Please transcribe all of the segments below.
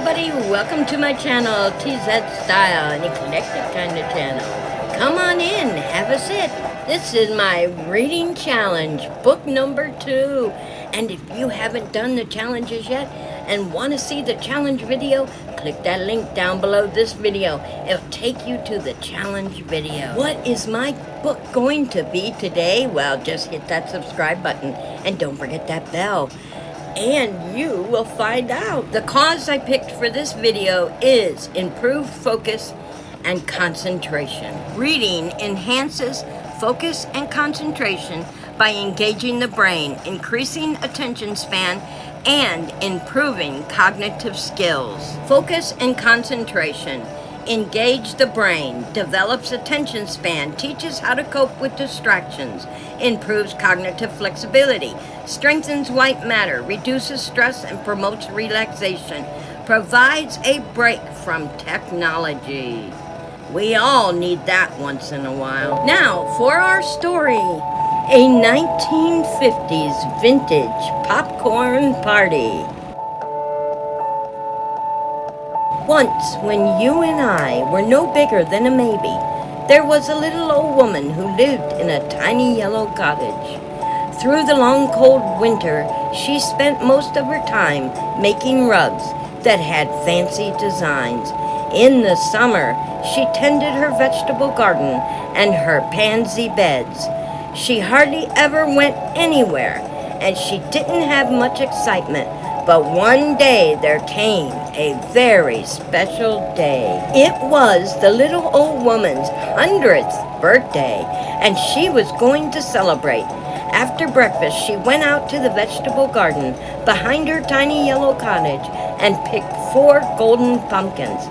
everybody, welcome to my channel, TZED Style, an eclectic kind of channel. Come on in, have a sit. This is my reading challenge, book number 2. And if you haven't done the challenges yet and want to see the challenge video, click that link down below this video. It'll take you to the challenge video. What is my book going to be today? Well, just hit that subscribe button and don't forget that bell. And you will find out. The cause I picked for this video is improved focus and concentration. Reading enhances focus and concentration by engaging the brain, increasing attention span, and improving cognitive skills. Focus and concentration. Engage the brain, develops attention span, teaches how to cope with distractions, improves cognitive flexibility, strengthens white matter, reduces stress and promotes relaxation, provides a break from technology. We all need that once in a while. Now, for our story, a 1950s vintage popcorn party. Once, when you and I were no bigger than a maybe, there was a little old woman who lived in a tiny yellow cottage. Through the long cold winter, she spent most of her time making rugs that had fancy designs. In the summer, she tended her vegetable garden and her pansy beds. She hardly ever went anywhere, and she didn't have much excitement. But one day there came a very special day. It was the little old woman's 100th birthday, and she was going to celebrate. After breakfast, she went out to the vegetable garden behind her tiny yellow cottage and picked 4 golden pumpkins.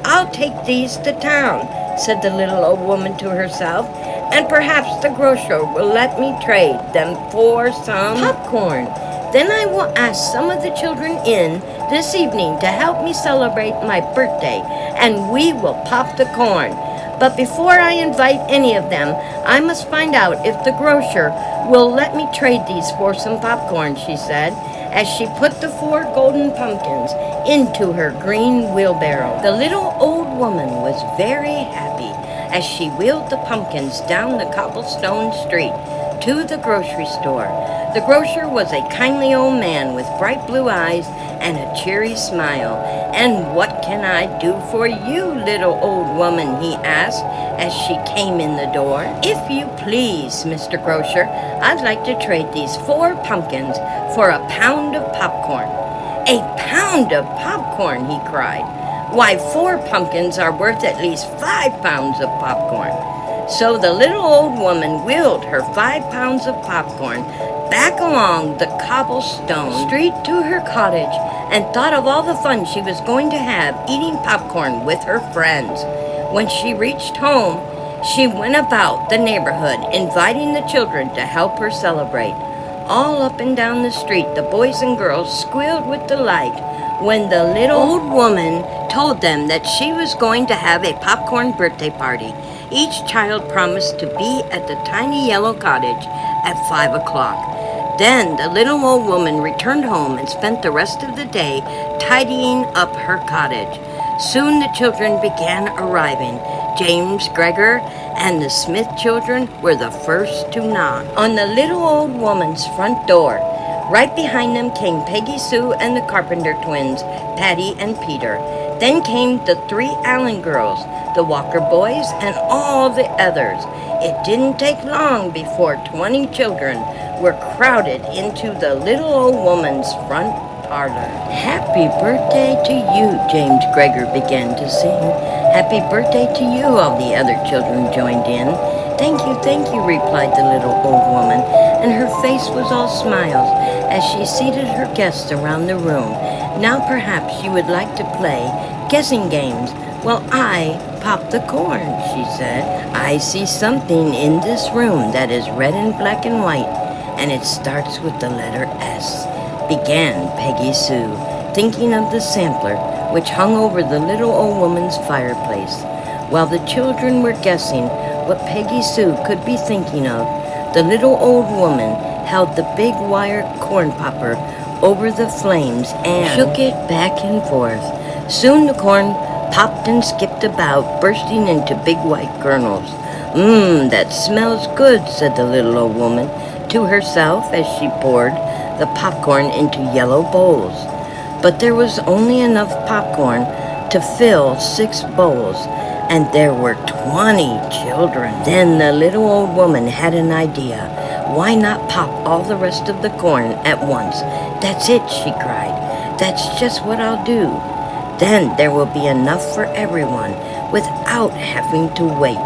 "I'll take these to town," said the little old woman to herself, "and perhaps the grocer will let me trade them for some popcorn. Then I will ask some of the children in this evening to help me celebrate my birthday, and we will pop the corn. But before I invite any of them, I must find out if the grocer will let me trade these for some popcorn," she said, as she put the 4 golden pumpkins into her green wheelbarrow. The little old woman was very happy as she wheeled the pumpkins down the cobblestone street to the grocery store. The grocer was a kindly old man with bright blue eyes and a cheery smile. "And what can I do for you, little old woman?" he asked as she came in the door. "If you please, Mr. Grocer, I'd like to trade these 4 pumpkins for a pound of popcorn." "A pound of popcorn!" he cried. "Why, 4 pumpkins are worth at least 5 pounds of popcorn." So the little old woman wheeled her 5 pounds of popcorn back along the cobblestone street to her cottage and thought of all the fun she was going to have eating popcorn with her friends. When she reached home, she went about the neighborhood inviting the children to help her celebrate. All up and down the street, the boys and girls squealed with delight when the little old woman told them that she was going to have a popcorn birthday party. Each child promised to be at the tiny yellow cottage at 5 o'clock. Then the little old woman returned home and spent the rest of the day tidying up her cottage. Soon the children began arriving. James, Gregor, and the Smith children were the first to knock on the little old woman's front door. Right behind them came Peggy Sue and the Carpenter twins, Patty and Peter. Then came the 3 Allen girls, the Walker boys, and all the others. It didn't take long before 20 children were crowded into the little old woman's front parlor. "Happy birthday to you," James Gregor began to sing. "Happy birthday to you," all the other children joined in. Thank you," replied the little old woman, and her face was all smiles as she seated her guests around the room. "Now perhaps you would like to play guessing games while I pop the corn," she said. "I see something in this room that is red and black and white, and it starts with the letter S," began Peggy Sue, thinking of the sampler which hung over the little old woman's fireplace. While the children were guessing what Peggy Sue could be thinking of, the little old woman held the big wire corn popper over the flames and shook it back and forth, Soon the corn popped and skipped about, bursting into big white kernels. That smells good," said the little old woman to herself as she poured the popcorn into yellow bowls. But there was only enough popcorn to fill 6 bowls, and there were 20 children. Then the little old woman had an idea. "Why not pop all the rest of the corn at once? That's it," she cried. "That's just what I'll do. Then there will be enough for everyone without having to wait."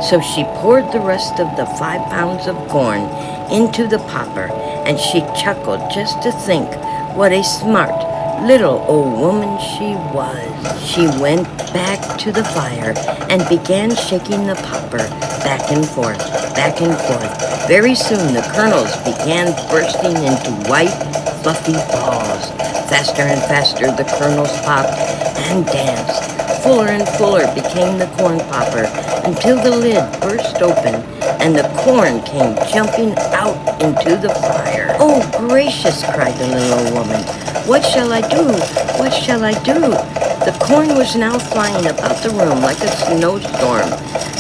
So she poured the rest of the 5 pounds of corn into the popper, and she chuckled just to think what a smart little old woman she was. She went back to the fire and began shaking the popper back and forth, back and forth. Very soon the kernels began bursting into white, fluffy balls. Faster and faster the kernels popped and danced. Fuller and fuller became the corn popper until the lid burst open and the corn came jumping out into the fire. "Oh, gracious!" cried the little old woman. "What shall I do? What shall I do?" The corn was now flying about the room like a snowstorm.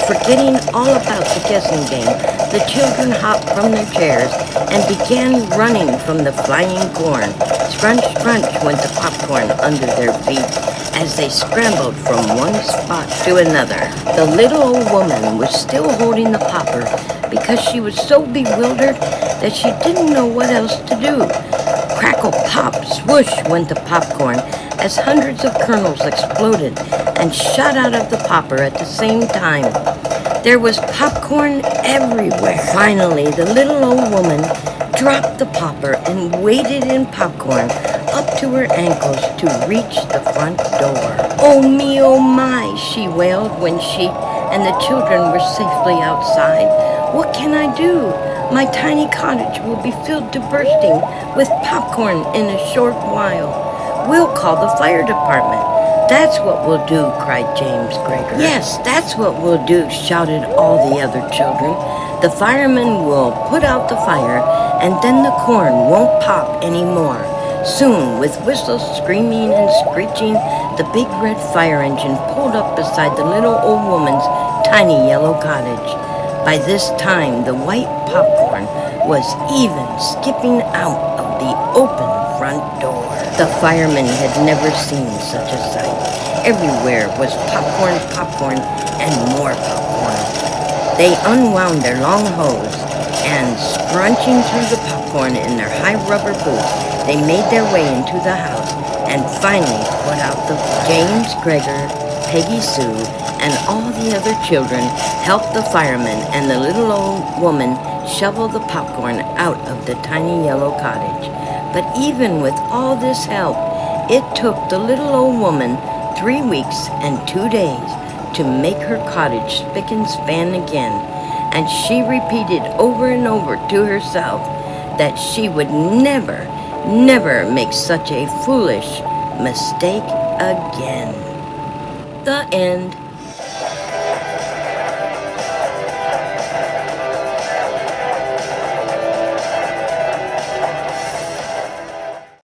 Forgetting all about the guessing game, the children hopped from their chairs and began running from the flying corn. Scrunch, scrunch went the popcorn under their feet as they scrambled from one spot to another. The little old woman was still holding the popper because she was so bewildered that she didn't know what else to do. Crackle, pop, swoosh went the popcorn as hundreds of kernels exploded and shot out of the popper at the same time. There was popcorn everywhere. Finally, the little old woman dropped the popper and waded in popcorn up to her ankles to reach the front door. "Oh me, oh my," she wailed when she and the children were safely outside. "What can I do? My tiny cottage will be filled to bursting with popcorn in a short while. We'll call the fire department." "That's what we'll do," cried James Greger. "Yes, that's what we'll do," shouted all the other children. "The firemen will put out the fire, and then the corn won't pop anymore." Soon, with whistles screaming and screeching, the big red fire engine pulled up beside the little old woman's tiny yellow cottage. By this time, the white popcorn was even skipping out of the open front door. The firemen had never seen such a sight. Everywhere was popcorn, popcorn, and more popcorn. They unwound their long hose, and scrunching through the popcorn in their high rubber boots, they made their way into the house and finally put out the fire. James Greger, Peggy Sue, and all the other children helped the firemen and the little old woman shovel the popcorn out of the tiny yellow cottage. But even with all this help, it took the little old woman 3 weeks and 2 days to make her cottage spick and span again, and she repeated over and over to herself that she would never, never make such a foolish mistake again. The end.